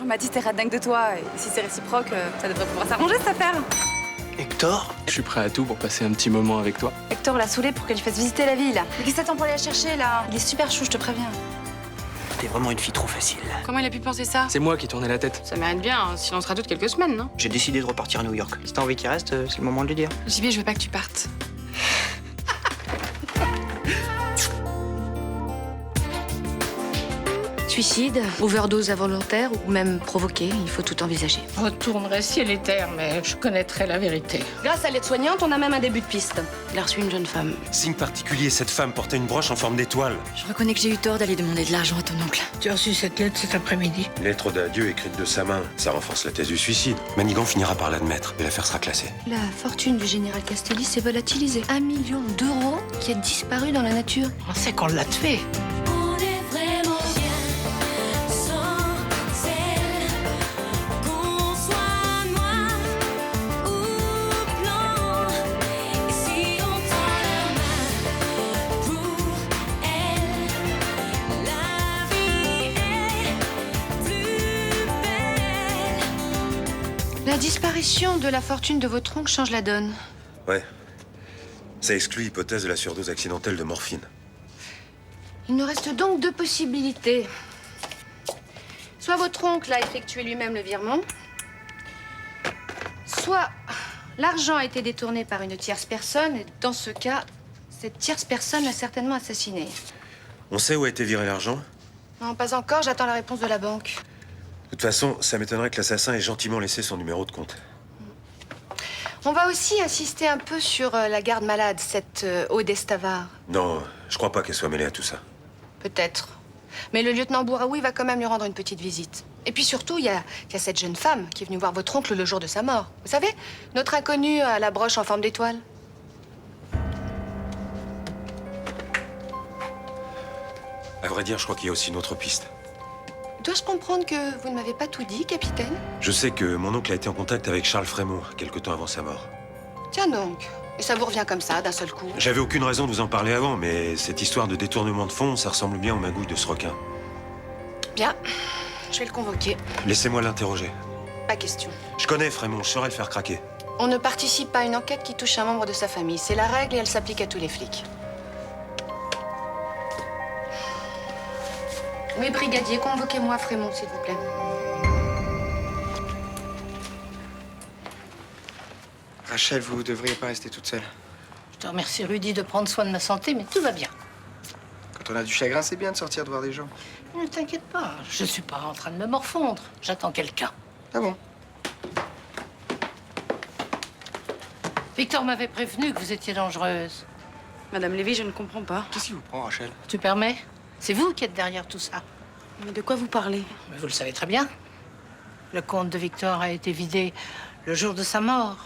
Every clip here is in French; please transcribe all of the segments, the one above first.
Jean-Baptiste est red dingue de toi, et si c'est réciproque, ça devrait pouvoir s'arranger cette affaire. Hector? Je suis prêt à tout pour passer un petit moment avec toi. Hector l'a saoulé pour qu'elle lui fasse visiter la ville. Mais qu'est-ce que t'attends pour aller la chercher, là? Il est super chou, je te préviens. T'es vraiment une fille trop facile. Comment il a pu penser ça? C'est moi qui tournais la tête. Ça mérite bien, hein. Sinon on sera toutes quelques semaines, non? J'ai décidé de repartir à New York. Si t'as envie qu'il reste, c'est le moment de lui dire. JB, je veux pas que tu partes. Suicide, overdose involontaire ou même provoquée, il faut tout envisager. Je retournerai ciel et terre, mais je connaîtrai la vérité. Grâce à l'aide-soignante, on a même un début de piste. Il a reçu une jeune femme. Signe particulier, cette femme portait une broche en forme d'étoile. Je reconnais que j'ai eu tort d'aller demander de l'argent à ton oncle. Tu as reçu cette lettre cet après-midi. Lettre d'adieu écrite de sa main. Ça renforce la thèse du suicide. Manigan finira par l'admettre et l'affaire sera classée. La fortune du général Castelli s'est volatilisée. 1 million d'euros qui a disparu dans la nature. On sait qu'on l'a tué. On est vraiment bien sans elle. Qu'on soit noir ou blanc. Et si on tend la main pour elle, la vie est plus belle. La disparition de la fortune de votre oncle change la donne. Ouais. Ça exclut l'hypothèse de la surdose accidentelle de morphine. Il nous reste donc 2 possibilités. Soit votre oncle a effectué lui-même le virement, soit l'argent a été détourné par une tierce personne, et dans ce cas, cette tierce personne l'a certainement assassiné. On sait où a été viré l'argent? Non, pas encore, j'attends la réponse de la banque. De toute façon, ça m'étonnerait que l'assassin ait gentiment laissé son numéro de compte. On va aussi insister un peu sur la garde malade, cette Aude Estavard. Non, je crois pas qu'elle soit mêlée à tout ça. Peut-être. Mais le lieutenant Bouraoui va quand même lui rendre une petite visite. Et puis surtout, il y a cette jeune femme qui est venue voir votre oncle le jour de sa mort. Vous savez, notre inconnue à la broche en forme d'étoile. À vrai dire, je crois qu'il y a aussi une autre piste. Dois-je comprendre que vous ne m'avez pas tout dit, capitaine? Je sais que mon oncle a été en contact avec Charles Frémaux quelque temps avant sa mort. Tiens donc. Et ça vous revient comme ça, d'un seul coup? J'avais aucune raison de vous en parler avant, mais cette histoire de détournement de fonds, ça ressemble bien aux magouilles de ce requin. Bien. Je vais le convoquer. Laissez-moi l'interroger. Pas question. Je connais Frémaux, je saurais le faire craquer. On ne participe pas à une enquête qui touche un membre de sa famille. C'est la règle et elle s'applique à tous les flics. Oui, brigadier, convoquez-moi Frémont, s'il vous plaît. Rachel, vous devriez pas rester toute seule. Je te remercie, Rudy, de prendre soin de ma santé, mais tout va bien. Quand on a du chagrin, c'est bien de sortir de voir des gens. Ne t'inquiète pas, je suis pas en train de me morfondre. J'attends quelqu'un. Ah bon? Victor m'avait prévenu que vous étiez dangereuse. Madame Lévy, je ne comprends pas. Qu'est-ce qui vous prend, Rachel? Tu permets? C'est vous qui êtes derrière tout ça. Mais de quoi vous parlez? Mais vous le savez très bien. Le compte de Victor a été vidé le jour de sa mort.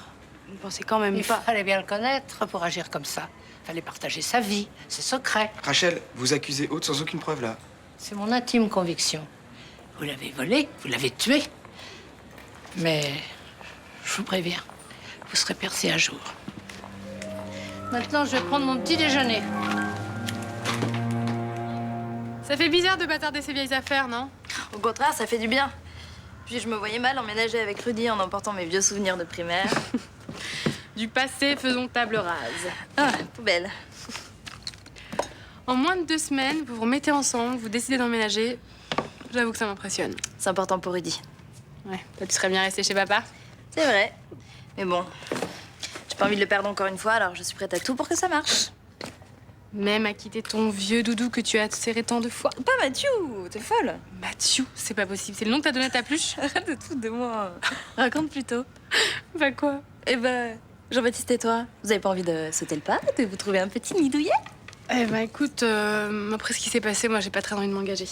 Vous ne pensez quand même Il pas... fallait bien le connaître pour agir comme ça. Il fallait partager sa vie, ses secrets. Rachel, vous accusez Aude sans aucune preuve, là. C'est mon intime conviction. Vous l'avez volé, vous l'avez tué. Mais je vous préviens, vous serez percé à jour. Maintenant, je vais prendre mon petit déjeuner. Ça fait bizarre de bâtarder ces vieilles affaires, non? Au contraire, ça fait du bien. Puis je me voyais mal emménager avec Rudy en emportant mes vieux souvenirs de primaire. Du passé, faisons table rase. Ah, poubelle. En moins de 2 semaines, vous vous remettez ensemble, vous décidez d'emménager. J'avoue que ça m'impressionne. C'est important pour Rudy. Ouais, toi, tu serais bien resté chez papa. C'est vrai. Mais bon, j'ai pas envie de le perdre encore une fois, alors je suis prête à tout pour que ça marche. Même à quitter ton vieux doudou que tu as serré tant de fois. Pas Mathieu, t'es folle. Mathieu, c'est pas possible. C'est le nom que t'as donné à ta pluche? Arrête de te foutre de moi. Raconte plutôt. Bah quoi? Eh ben, Jean-Baptiste et toi, vous avez pas envie de sauter le pas, de vous trouver un petit nid douillet? Eh ben écoute, après ce qui s'est passé, moi j'ai pas très envie de m'engager.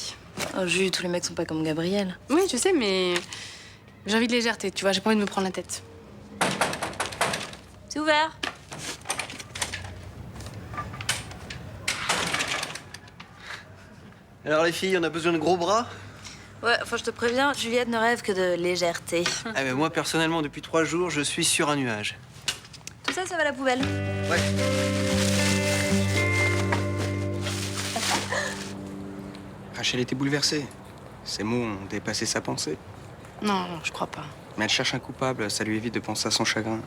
Oh, Jules, tous les mecs sont pas comme Gabriel. Oui, je sais, mais j'ai envie de légèreté, tu vois, j'ai pas envie de me prendre la tête. C'est ouvert. Alors, les filles, on a besoin de gros bras? Ouais, enfin, je te préviens, Juliette ne rêve que de légèreté. Ah, mais moi, personnellement, depuis 3 jours, je suis sur un nuage. Tout ça, ça va à la poubelle. Ouais. Rachel était bouleversée. Ces mots ont dépassé sa pensée. Non, je crois pas. Mais elle cherche un coupable, ça lui évite de penser à son chagrin.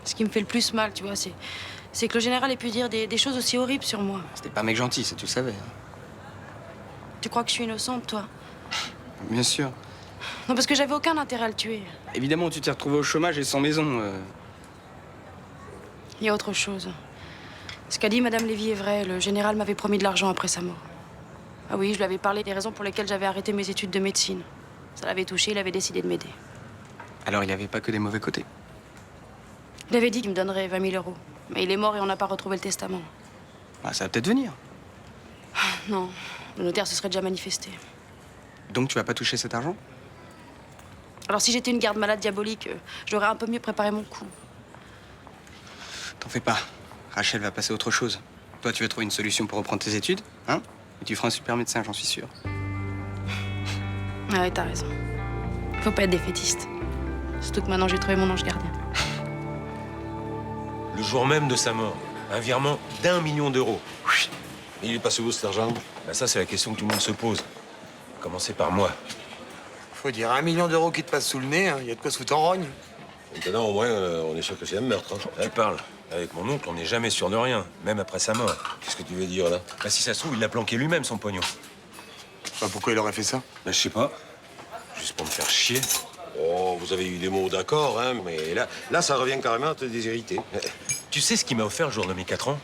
Ce qui me fait le plus mal, tu vois, c'est que le général ait pu dire des choses aussi horribles sur moi. C'était pas un mec gentil, ça tu le savais. Tu crois que je suis innocente, toi? Bien sûr. Non, parce que j'avais aucun intérêt à le tuer. Évidemment, tu t'es retrouvé au chômage et sans maison. Il y a autre chose. Ce qu'a dit Madame Lévy est vrai. Le général m'avait promis de l'argent après sa mort. Ah oui, je lui avais parlé des raisons pour lesquelles j'avais arrêté mes études de médecine. Ça l'avait touché, il avait décidé de m'aider. Alors il avait pas que des mauvais côtés. Il avait dit qu'il me donnerait 20 000 €. Mais il est mort et on n'a pas retrouvé le testament. Ah, ça va peut-être venir. Non, le notaire se serait déjà manifesté. Donc tu vas pas toucher cet argent? Alors si j'étais une garde-malade diabolique, j'aurais un peu mieux préparé mon coup. T'en fais pas. Rachel va passer à autre chose. Toi, tu vas trouver une solution pour reprendre tes études, hein? Et tu feras un super médecin, j'en suis sûr. Ah ouais, t'as raison. Faut pas être défaitiste. Surtout que maintenant j'ai trouvé mon ange gardien. Le jour même de sa mort, un virement d'1 million d'euros. Il est passé où cet argent? Ben ça, c'est la question que tout le monde se pose. Commencez par moi. Faut dire 1 million d'euros qui te passe sous le nez, il y a de quoi se foutre en rogne. Maintenant, au moins, on est sûr que c'est un meurtre. Hein. Tu parles. Avec mon oncle, on n'est jamais sûr de rien, même après sa mort. Qu'est-ce que tu veux dire, là? Bah, si ça se trouve, il l'a planqué lui-même, son pognon. Bah, pourquoi il aurait fait ça? Ben, je sais pas. Juste pour me faire chier. Oh, vous avez eu des mots d'accord, hein, mais là, ça revient carrément à te déshériter. Tu sais ce qu'il m'a offert le jour de mes 4 ans?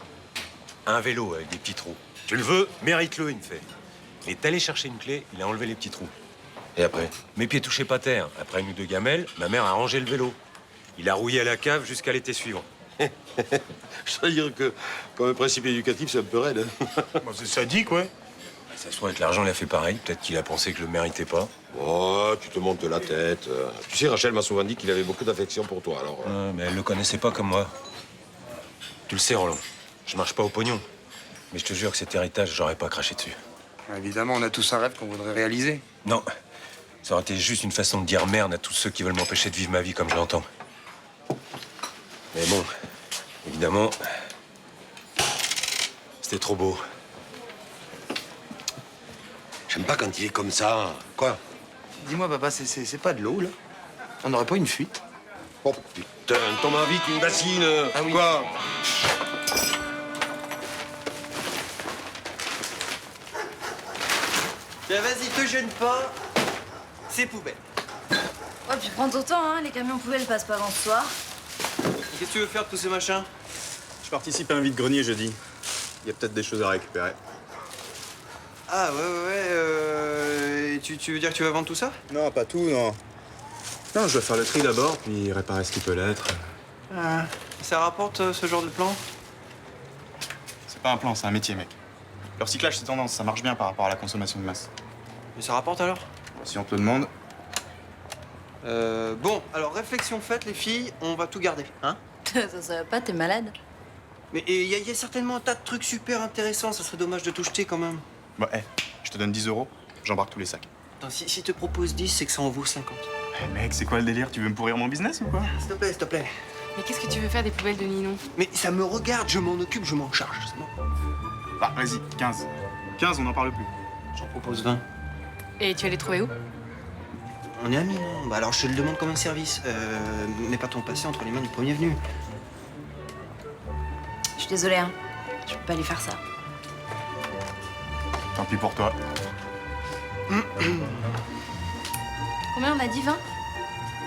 Un vélo avec des petits trous. Tu le veux? Mérite-le, il me fait. Il est allé chercher une clé, il a enlevé les petits trous. Et après? Mes pieds touchaient pas terre. Après une ou deux gamelles, ma mère a rangé le vélo. Il a rouillé à la cave jusqu'à l'été suivant. Je dois dire que, comme principe éducatif, c'est un peu raide. Bah, c'est sadique, ouais. Ça se trouve, avec l'argent, il a fait pareil. Peut-être qu'il a pensé que je le méritais pas. Oh, tu te montes la tête. Tu sais, Rachel m'a souvent dit qu'il avait beaucoup d'affection pour toi, alors... mais elle le connaissait pas comme moi. Tu le sais, Roland. Je marche pas au pognon. Mais je te jure que cet héritage, j'aurais pas craché dessus. Évidemment, on a tous un rêve qu'on voudrait réaliser. Non. Ça aurait été juste une façon de dire merde à tous ceux qui veulent m'empêcher de vivre ma vie comme je l'entends. Mais bon, évidemment, c'était trop beau. J'aime pas quand il est comme ça. Quoi? Dis-moi, papa, c'est pas de l'eau, là? On n'aurait pas une fuite? Oh putain, tombe vite, une bassine. Ah oui. Quoi? Tiens, vas-y, te gêne pas. C'est poubelle. Ouais, puis prends ton temps, hein. Les camions poubelles passent pas avant ce soir. Qu'est-ce que tu veux faire de tous ces machins? Je participe à un vide-grenier jeudi. Il y a peut-être des choses à récupérer. Ah, ouais, et tu veux dire que tu vas vendre tout ça? Non, pas tout, non. Non, je dois faire le tri d'abord, puis réparer ce qui peut l'être. Ah, ça rapporte ce genre de plan? C'est pas un plan, c'est un métier, mec. Le recyclage, c'est tendance, ça marche bien par rapport à la consommation de masse. Mais ça rapporte alors? Si on te le demande. Bon, alors réflexion faite, les filles, on va tout garder, hein? Ça va pas, t'es malade? Mais il y a certainement un tas de trucs super intéressants, ça serait dommage de tout jeter quand même. Bah, je te donne 10 euros, j'embarque tous les sacs. Attends, si te propose 10, c'est que ça en vaut 50. Mec, c'est quoi le délire? Tu veux me pourrir mon business ou quoi? S'il te plaît, s'il te plaît. Mais qu'est-ce que tu veux faire des poubelles de Ninon? Mais ça me regarde, je m'en occupe, je m'en charge. c'est bon. Bah, vas-y, 15. 15, on n'en parle plus. J'en propose 20. Et tu vas les trouver où? On est amis, non? Bah alors je te le demande comme un service. Mets pas ton passé entre les mains du premier venu. Je suis désolée, hein. Je peux pas lui faire ça. Tant pis pour toi. Combien on a dit, 20?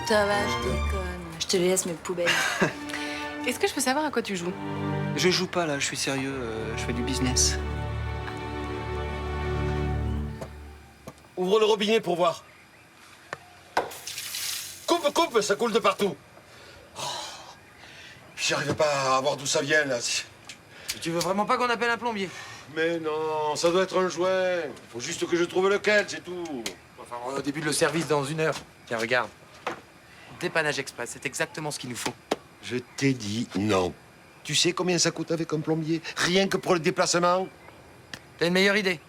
Ça va, je déconne. Je te laisse mes poubelles. Est-ce que je peux savoir à quoi tu joues? Je joue pas là, je suis sérieux, je fais du business. Ouvre le robinet pour voir. Coupe, coupe, ça coule de partout. Oh, j'arrive pas à voir d'où ça vient, là. Tu veux vraiment pas qu'on appelle un plombier? Mais non, ça doit être un jouet. Faut juste que je trouve lequel, c'est tout. Enfin, on débute le service dans 1 heure. Tiens, regarde. Dépannage express, c'est exactement ce qu'il nous faut. Je t'ai dit non. Tu sais combien ça coûte avec un plombier? Rien que pour le déplacement? T'as une meilleure idée?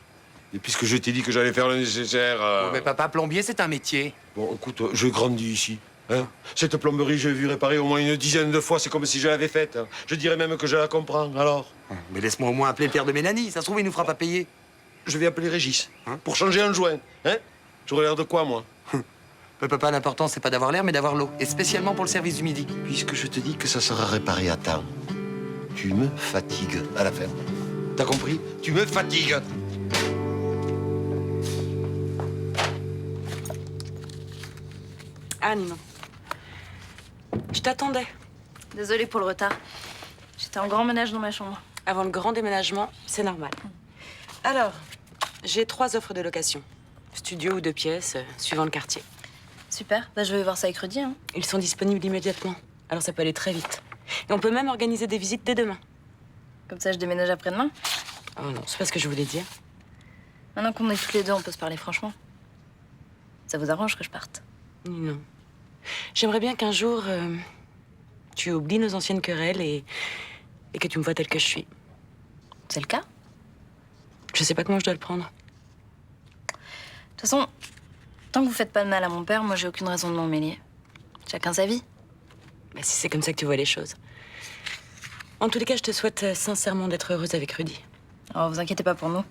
Et puisque je t'ai dit que j'allais faire le nécessaire... Bon, mais papa, plombier, c'est un métier. Bon, écoute, je grandis ici. Hein? Cette plomberie, j'ai vu réparer au moins une dizaine de fois. C'est comme si je l'avais faite. Hein. Je dirais même que je la comprends, alors. Mais laisse-moi au moins appeler le père de Mélanie. Ça se trouve, il nous fera pas payer. Je vais appeler Régis, hein, pour changer un joint. Hein? J'aurais l'air de quoi, moi? Papa, l'important, c'est pas d'avoir l'air, mais d'avoir l'eau. Et spécialement pour le service du midi. Puisque je te dis que ça sera réparé à temps, tu me fatigues à la fin. T'as compris? Tu me fatigues. Ah, Ninon. Je t'attendais. Désolée pour le retard. J'étais en grand ménage dans ma chambre. Avant le grand déménagement, c'est normal. Alors, j'ai 3 offres de location. Studio ou 2 pièces, suivant le quartier. Super. Bah, je vais voir ça avec Rudy. Hein. Ils sont disponibles immédiatement. Alors ça peut aller très vite. Et on peut même organiser des visites dès demain. Comme ça, je déménage après-demain. Oh non, c'est pas ce que je voulais dire. Maintenant qu'on est toutes les deux, on peut se parler franchement. Ça vous arrange que je parte? Non. J'aimerais bien qu'un jour, tu oublies nos anciennes querelles et que tu me vois telle que je suis. C'est le cas? Je sais pas comment je dois le prendre. De toute façon, tant que vous faites pas de mal à mon père, moi, j'ai aucune raison de m'en mêler. Chacun sa vie. Bah, si c'est comme ça que tu vois les choses. En tous les cas, je te souhaite sincèrement d'être heureuse avec Rudy. Alors, vous inquiétez pas pour nous.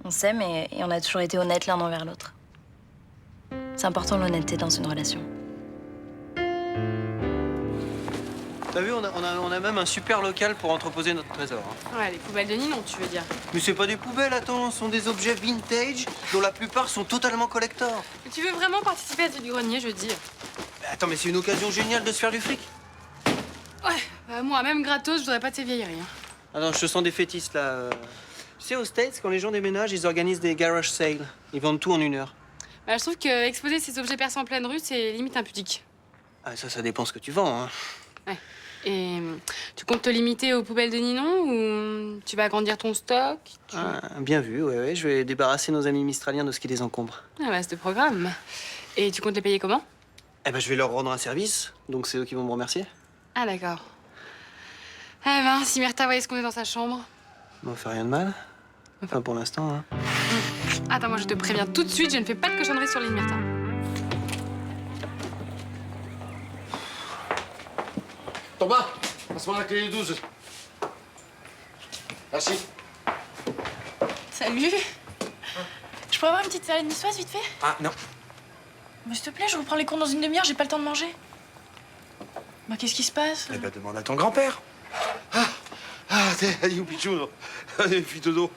On s'aime et on a toujours été honnêtes l'un envers l'autre. C'est important l'honnêteté dans une relation. T'as vu, on a même un super local pour entreposer notre trésor. Hein. Ouais, les poubelles de Ninon, tu veux dire. Mais c'est pas des poubelles, attends, ce sont des objets vintage dont la plupart sont totalement collector. Mais tu veux vraiment participer à ce grenier, je dis? Attends, mais c'est une occasion géniale de se faire du fric. Ouais, bah, moi, même gratos, je voudrais pas de ces vieilleries. Hein. Attends, je te sens défaitiste, là. Tu sais, aux States, quand les gens déménagent, ils organisent des garage sales. Ils vendent tout en 1 heure. Bah, je trouve que exposer ces objets percés en pleine rue, c'est limite impudique. Ah, ça dépend ce que tu vends, hein. Ouais. Et tu comptes te limiter aux poubelles de Ninon ou tu vas agrandir ton stock? Ah, bien vu, ouais. Je vais débarrasser nos amis mistraliens de ce qui les encombre. Ah bah, c'est le programme. Et tu comptes les payer comment? Eh ben, je vais leur rendre un service, donc c'est eux qui vont me remercier. Ah d'accord. Eh ben, si Myrtha voyait ce qu'on est dans sa chambre. On fait rien de mal. Enfin, pour l'instant, hein. Attends, moi je te préviens tout de suite, je ne fais pas de cochonneries sur l'île Myrtha. Thomas, passe-moi la clé du 12. Merci. Salut. Je pourrais avoir une petite salade niçoise vite fait? Ah, non. Mais s'il te plaît, je reprends les comptes dans une demi-heure, j'ai pas le temps de manger. Bah, qu'est-ce qui se passe? Eh ben, demande à ton grand-père. T'es youpichou, fuite d'eau.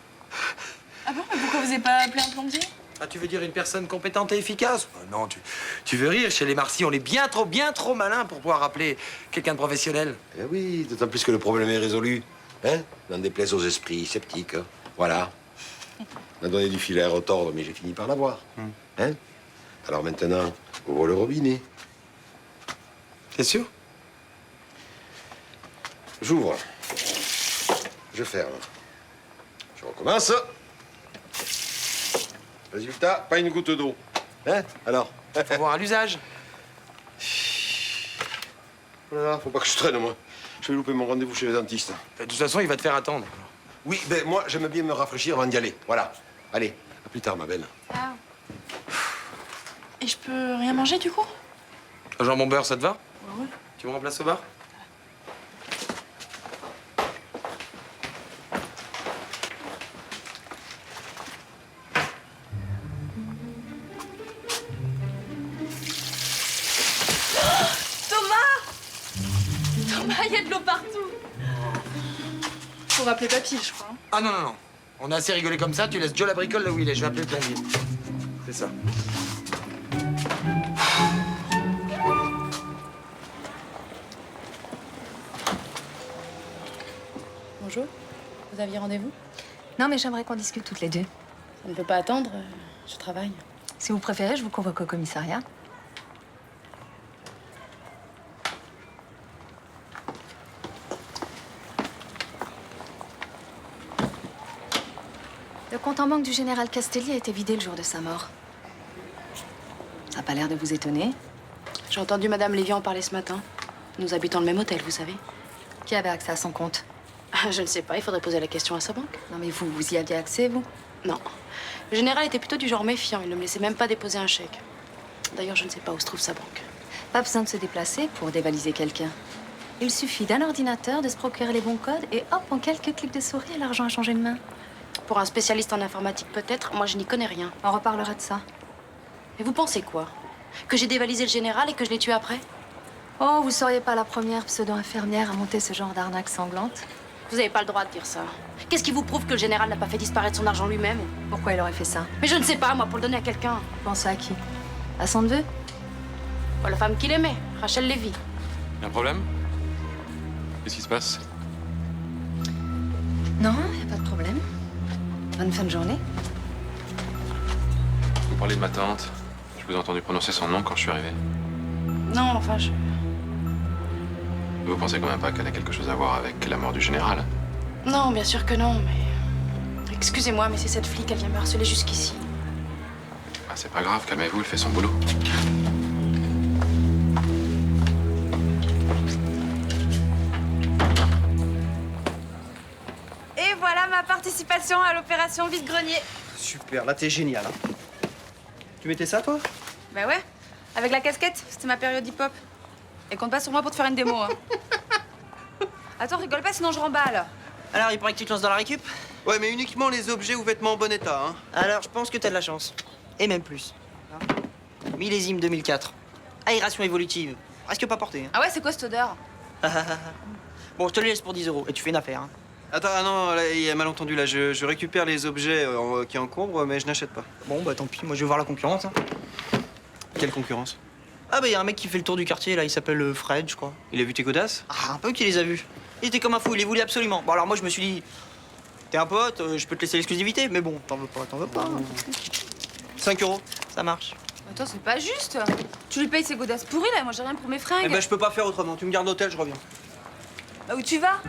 Ah bon? Mais pourquoi vous avez pas appelé un plombier? Ah, tu veux dire une personne compétente et efficace? Non, tu veux rire, chez les Marcy, on est bien trop malin pour pouvoir appeler quelqu'un de professionnel. Eh oui, d'autant plus que le problème est résolu. Hein? N'en déplaise aux esprits sceptiques. Hein? Voilà. On a donné du filet à retordre, mais j'ai fini par l'avoir. Hein? Alors maintenant, ouvre le robinet. T'es sûr? J'ouvre. Je ferme. Je recommence. Résultat, pas une goutte d'eau. Hein? Alors? Faut voir à l'usage. Oh là là, faut pas que je traîne, moi. Je vais louper mon rendez-vous chez le dentiste. De toute façon, il va te faire attendre. Oui, ben moi, j'aime bien me rafraîchir avant d'y aller. Voilà. Allez, à plus tard, ma belle. Ah. Et je peux rien manger du coup? Jambon beurre, ça te va? Ouais. Tu me remplaces au bar? Thomas, il y a de l'eau partout. Faut rappeler papy, je crois. Ah non. On a assez rigolé comme ça, tu laisses Joe la bricole là où il est. Je vais appeler le plombier. C'est ça. Bonjour. Vous aviez rendez-vous? Non, mais j'aimerais qu'on discute toutes les deux. Ça ne peut pas attendre, je travaille. Si vous préférez, je vous convoque au commissariat. Le compte en banque du général Castelli a été vidé le jour de sa mort. Ça n'a pas l'air de vous étonner. J'ai entendu Madame Lévy en parler ce matin. Nous habitons le même hôtel, vous savez. Qui avait accès à son compte? Je ne sais pas, il faudrait poser la question à sa banque. Non, mais vous y aviez accès, vous? Non. Le général était plutôt du genre méfiant, il ne me laissait même pas déposer un chèque. D'ailleurs, je ne sais pas où se trouve sa banque. Pas besoin de se déplacer pour dévaliser quelqu'un. Il suffit d'un ordinateur, de se procurer les bons codes et hop, en quelques clics de souris, l'argent a changé de main. Pour un spécialiste en informatique peut-être, moi je n'y connais rien. On reparlera de ça. Et vous pensez quoi? Que j'ai dévalisé le général et que je l'ai tué après? Oh, vous seriez pas la première pseudo-infirmière à monter ce genre d'arnaque sanglante. Vous n'avez pas le droit de dire ça. Qu'est-ce qui vous prouve que le général n'a pas fait disparaître son argent lui-même? Pourquoi il aurait fait ça? Mais je ne sais pas, moi, pour le donner à quelqu'un. Pensez à qui? À son neveu? Ou à la femme qu'il aimait, Rachel Lévy. Y'a un problème? Qu'est-ce qui se passe? Non, y a pas de problème. Bonne fin de journée. Vous parlez de ma tante. Je vous ai entendu prononcer son nom quand je suis arrivé. Non, enfin, je... Vous pensez quand même pas qu'elle a quelque chose à voir avec la mort du général? Non, bien sûr que non, mais... Excusez-moi, mais c'est cette flic, elle vient me harceler jusqu'ici. Ah, c'est pas grave, calmez-vous, elle fait son boulot. Et voilà ma participation à l'opération vide-grenier. Super, là t'es génial. Hein. Tu mettais ça toi? Bah ouais, avec la casquette, c'était ma période hip-hop. Et compte pas sur moi pour te faire une démo. Hein. Attends, rigole pas, sinon je remballe. Alors, il paraît que tu te lances dans la récup? Ouais, mais uniquement les objets ou vêtements en bon état. Hein. Alors, je pense que t'as de la chance. Et même plus. Millésime 2004. Aération évolutive. Presque pas portée. Hein. Ah ouais, c'est quoi cette odeur? Bon, je te le laisse pour 10 € et tu fais une affaire. Hein. Attends, ah non, là, il y a malentendu. Là, je récupère les objets qui encombrent, mais je n'achète pas. Bon, bah tant pis, moi je vais voir la concurrence. Hein. Quelle concurrence? Ah bah, il y a un mec qui fait le tour du quartier, là, il s'appelle Fred, je crois. Il a vu tes godasses? Ah, un peu qu'il les a vus. Il était comme un fou, il les voulait absolument. Bon, alors moi je me suis dit, t'es un pote, je peux te laisser l'exclusivité, mais bon, t'en veux pas, t'en veux pas. 5 €. Ça marche. Attends, c'est pas juste. Tu lui payes ses godasses pourries là, moi j'ai rien pour mes fringues. Eh ben, je peux pas faire autrement. Tu me gardes l'hôtel, je reviens. Bah où tu vas?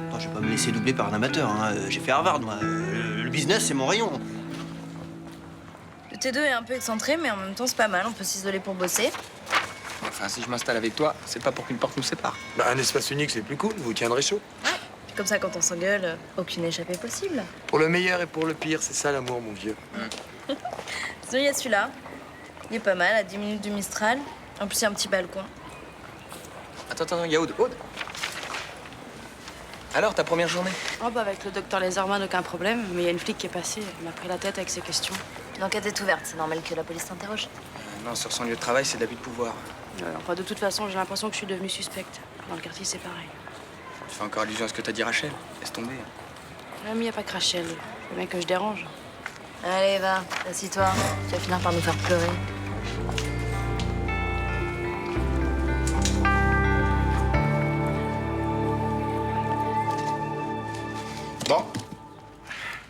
Attends, je vais pas me laisser doubler par un amateur. Hein. J'ai fait Harvard, moi. Le business, c'est mon rayon. Le T2 est un peu excentré, mais en même temps, c'est pas mal. On peut s'isoler pour bosser. Enfin, si je m'installe avec toi, c'est pas pour qu'une porte nous sépare. Bah, un espace unique, c'est plus cool, vous tiendrez chaud. Puis comme ça, quand on s'engueule, aucune échappée possible. Pour le meilleur et pour le pire, c'est ça l'amour, mon vieux. Sinon, il y a celui-là. Il est pas mal, à 10 minutes du Mistral. En plus, il y a un petit balcon. Attends, il y a Aude. Aude! Alors, ta première journée? Oh bah avec le docteur Laserman, aucun problème. Mais il y a une flic qui est passée, elle m'a pris la tête avec ses questions. L'enquête est ouverte, c'est normal que la police t'interroge. Non, sur son lieu de travail, c'est de l'abus de pouvoir. Enfin, de toute façon, j'ai l'impression que je suis devenue suspecte. Dans le quartier, c'est pareil. Tu fais encore allusion à ce que t'as dit Rachel. Laisse tomber. L'ami, y a pas que Rachel. Le mec que je dérange. Allez, va, assis-toi. Tu vas finir par nous faire pleurer. Bon.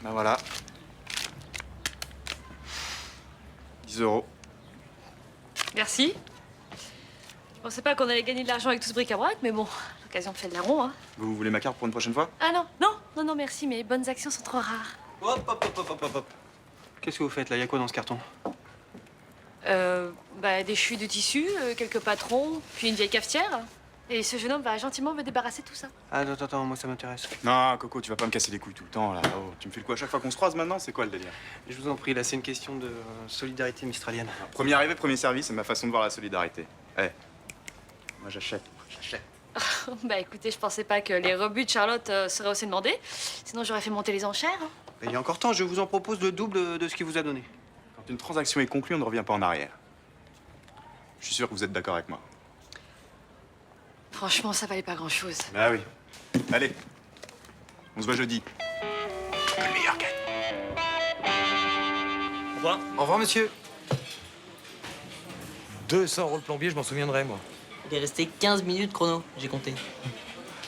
Ben voilà. 10 €. Merci. Je pensais pas qu'on allait gagner de l'argent avec tout ce bric-à-brac, mais bon, l'occasion fait le larron, hein. Vous voulez ma carte pour une prochaine fois? Ah non, merci, mes bonnes actions sont trop rares. Hop. Qu'est-ce que vous faites là? Il y a quoi dans ce carton? Bah, des chutes de tissu, quelques patrons, puis une vieille cafetière. Et ce jeune homme va gentiment me débarrasser de tout ça. Ah, attends, moi ça m'intéresse. Non, Coco, tu vas pas me casser les couilles tout le temps là. Oh, tu me fais le coup à chaque fois qu'on se croise maintenant? C'est quoi le délire? Je vous en prie, là c'est une question de solidarité mistralienne. Premier arrivé, premier service, c'est ma façon de voir la solidarité. Eh, moi j'achète. Bah écoutez, je pensais pas que les rebuts de Charlotte seraient aussi demandés. Sinon j'aurais fait monter les enchères. Hein. Il y a encore temps, je vous en propose le double de ce qu'il vous a donné. Quand une transaction est conclue, on ne revient pas en arrière. Je suis sûr que vous êtes d'accord avec moi. Franchement, ça valait pas grand-chose. Bah oui. Allez, on se voit jeudi. Que le meilleur gagne. Au revoir. Au revoir, monsieur. 200 € le plombier, je m'en souviendrai, moi. Il est resté 15 minutes chrono, j'ai compté.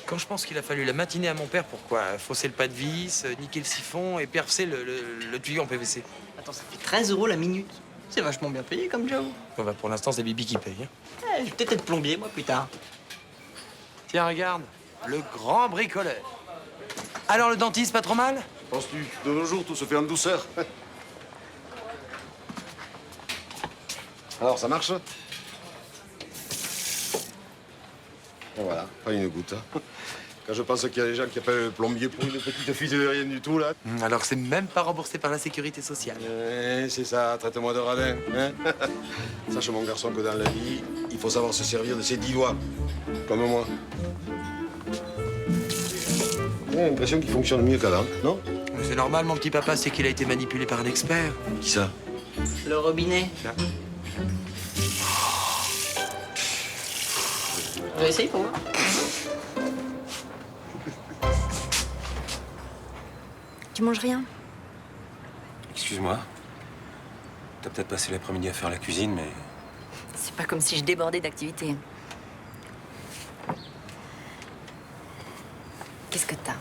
Quand je pense qu'il a fallu la matinée à mon père pour quoi? Fausser le pas de vis, niquer le siphon et percer le tuyau en PVC. Attends, ça fait 13 € la minute. C'est vachement bien payé comme job. Bon, bah, pour l'instant, c'est Bibi qui paye. Hein. Je vais peut-être être plombier, moi, plus tard. Tiens, regarde, le grand bricoleur. Alors, le dentiste, pas trop mal? Penses-tu? De nos jours, tout se fait en douceur. Alors, ça marche? Et voilà, pas une goutte. Hein. Quand je pense qu'il y a des gens qui appellent le plombier pour une petite fuite de rien du tout, là. Alors, c'est même pas remboursé par la sécurité sociale. C'est ça, traite-moi de radin. Hein. Sache, mon garçon, que dans la vie, il faut savoir se servir de ses 10 doigts. Comme moi. J'ai l'impression qu'il fonctionne mieux qu'avant, non? C'est normal, mon petit papa, c'est qu'il a été manipulé par un expert. Qui ça? Le robinet. Là. On va essayer pour voir. Tu manges rien? Excuse-moi. T'as peut-être passé l'après-midi à faire la cuisine, mais... C'est pas comme si je débordais d'activité. Qu'est-ce que t'as?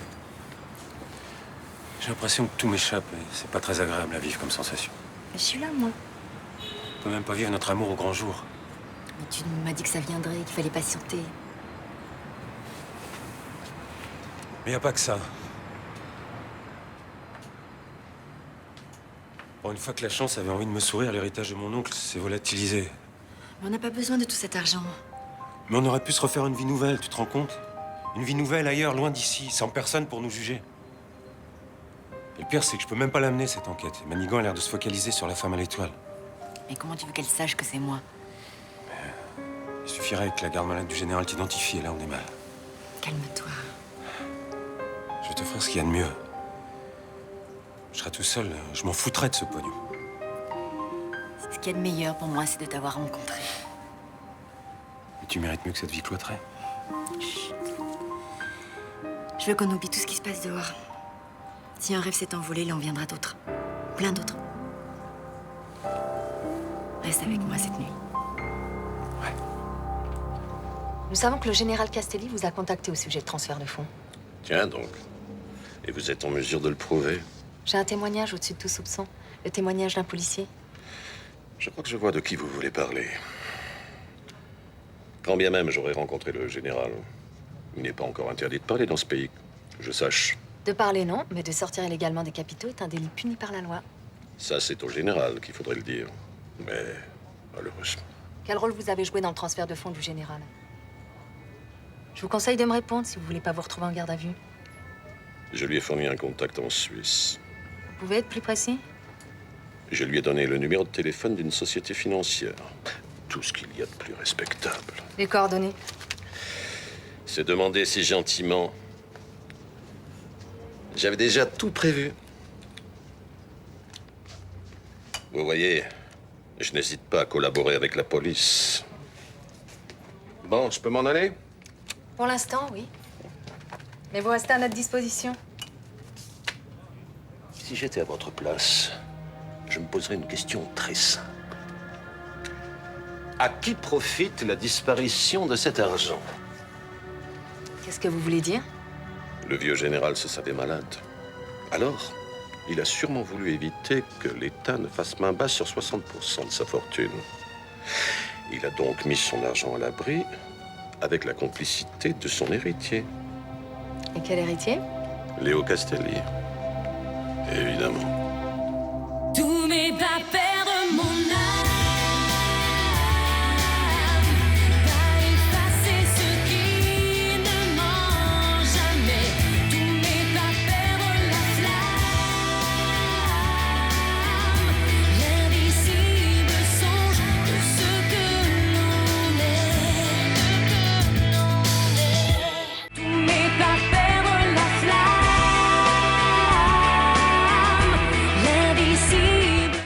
J'ai l'impression que tout m'échappe et c'est pas très agréable à vivre comme sensation. Je suis là, moi. On peut même pas vivre notre amour au grand jour. Mais tu m'as dit que ça viendrait, qu'il fallait patienter. Mais y a pas que ça. Bon, une fois que la chance avait envie de me sourire, l'héritage de mon oncle s'est volatilisé. Mais on n'a pas besoin de tout cet argent. Mais on aurait pu se refaire une vie nouvelle, tu te rends compte? Une vie nouvelle ailleurs, loin d'ici, sans personne pour nous juger. Et le pire, c'est que je peux même pas l'amener, cette enquête. Manigan a l'air de se focaliser sur la femme à l'étoile. Mais comment tu veux qu'elle sache que c'est moi? Il suffirait que la garde malade du général t'identifie et là, on est mal. Calme-toi. Je vais t'offrir ce qu'il y a de mieux. Je serai tout seul, je m'en foutrais de ce pognon. Ce qu'il y a de meilleur pour moi, c'est de t'avoir rencontré. Mais tu mérites mieux que cette vie cloîtrée. Chut. Je veux qu'on oublie tout ce qui se passe dehors. Si un rêve s'est envolé, il en viendra d'autres. Plein d'autres. Reste avec moi cette nuit. Nous savons que le général Castelli vous a contacté au sujet de transfert de fonds. Tiens donc. Et vous êtes en mesure de le prouver? J'ai un témoignage au-dessus de tout soupçon. Le témoignage d'un policier. Je crois que je vois de qui vous voulez parler. Quand bien même j'aurais rencontré le général, il n'est pas encore interdit de parler dans ce pays, que je sache. De parler, non, mais de sortir illégalement des capitaux est un délit puni par la loi. Ça, c'est au général qu'il faudrait le dire. Mais, malheureusement. Quel rôle vous avez joué dans le transfert de fonds du général? Je vous conseille de me répondre si vous voulez pas vous retrouver en garde à vue. Je lui ai fourni un contact en Suisse. Vous pouvez être plus précis? Je lui ai donné le numéro de téléphone d'une société financière. Tout ce qu'il y a de plus respectable. Les coordonnées? C'est demandé si gentiment. J'avais déjà tout prévu. Vous voyez, je n'hésite pas à collaborer avec la police. Bon, je peux m'en aller? Pour l'instant, oui. Mais vous restez à notre disposition. Si j'étais à votre place, je me poserais une question très simple. À qui profite la disparition de cet argent? Qu'est-ce que vous voulez dire? Le vieux général se savait malade. Alors, il a sûrement voulu éviter que l'État ne fasse main basse sur 60% de sa fortune. Il a donc mis son argent à l'abri avec la complicité de son héritier. Et quel héritier? Léo Castelli. Évidemment.